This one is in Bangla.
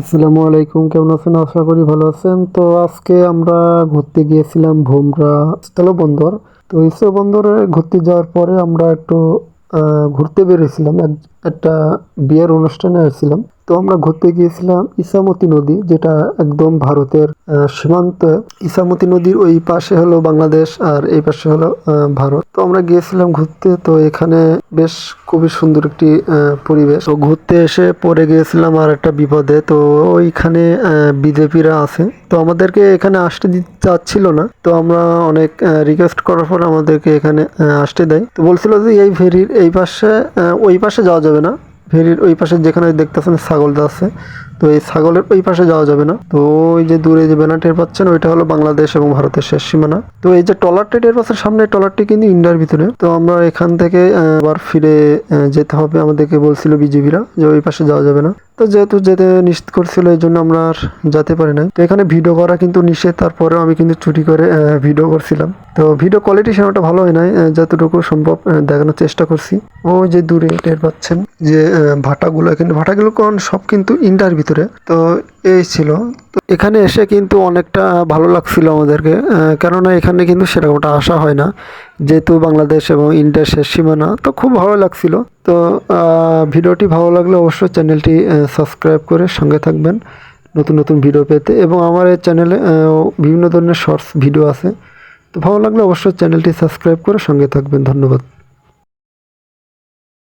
আসসালামু আলাইকুম, কেমন আছেন? আশা করি ভালো আছেন। তো আজকে আমরা ঘুরতে গিয়েছিলাম ভোমরা স্থলবন্দর। তো এই স্থলবন্দরে ঘুরতে যাওয়ার পরে আমরা একটু ঘুরতে বেরিয়েছিলাম, একটা বিয়ের অনুষ্ঠানে আসছিলাম। তো আমরা ঘুরতে গিয়েছিলাম ইসামতি নদী, যেটা একদম ভারতের সীমান্তে। ইসামতি নদীর ওই পাশে হলো বাংলাদেশ আর এই পাশে হলো ভারত। তো আমরা গিয়েছিলাম ঘুরতে। তো এখানে বেশ খুবই সুন্দর একটি পরিবেশ। তো ঘুরতে এসে পড়ে গিয়েছিলাম আর একটা বিপদে। তো ওইখানে বিজেপিরা আছে, তো আমাদেরকে এখানে আসতে চাচ্ছিল না। তো আমরা অনেক রিকোয়েস্ট করার পর আমাদেরকে এখানে আসতে দেয়। তো বলছিল যে এই ফেরির এই পাশে ওই পাশে যাওয়া যাবে না। ফেরির ওই পাশে যেখানে দেখতেছেন ছাগলটা আছে, তো এই ছাগলের ওই পাশে যাওয়া যাবে না। তো ওই যে দূরে যে ব্যানার টের পাচ্ছেন, ওইটা হলো বাংলাদেশ এবং ভারতের শেষ সীমানা। তো এই যে ট্রলারটি টের পাচ্ছেন সামনে, ট্রলারটি কিন্তু ইন্ডিয়ার ভিতরে। তো আমরা এখান থেকে আবার ফিরে যেতে হবে। আমাদেরকে বলছিল বিজিবিরা যে ওই পাশে যাওয়া যাবে না। তো যেহেতু যেতে নিষেধ করছিল, এই জন্য আমরা আর যেতে পারি নাই। তো এখানে ভিডিও করা কিন্তু নিষেধ, তারপরেও আমি কিন্তু চুরি করে ভিডিও করছিলাম। তো ভিডিও কোয়ালিটি সেরকমটা ভালো হয় নাই, যতটুকু সম্ভব দেখানোর চেষ্টা করছি। ওই যে দূরে টের পাচ্ছেন যে ভাটাগুলো, এখানে ভাটাগুলো কারণ সব কিন্তু ইন্ডিয়ার ভিতরে। তো এই ছিল। তো এখানে এসে কিন্তু অনেকটা ভালো লাগছিল আমাদেরকে, কেননা এখানে কিন্তু সেরকমটা আসা হয় না, যেহেতু বাংলাদেশ এবং ইন্ডিয়ার শেষ সীমানা। তো খুব ভালো লাগছিল। তো ভিডিওটি ভালো লাগলে অবশ্যই চ্যানেলটি সাবস্ক্রাইব করে সঙ্গে থাকবেন নতুন নতুন ভিডিও পেতে। এবং আমার এই চ্যানেলে বিভিন্ন ধরনের শর্টস ভিডিও আছে। তো ভালো লাগলে অবশ্যই চ্যানেলটি সাবস্ক্রাইব করে সঙ্গে থাকবেন। ধন্যবাদ।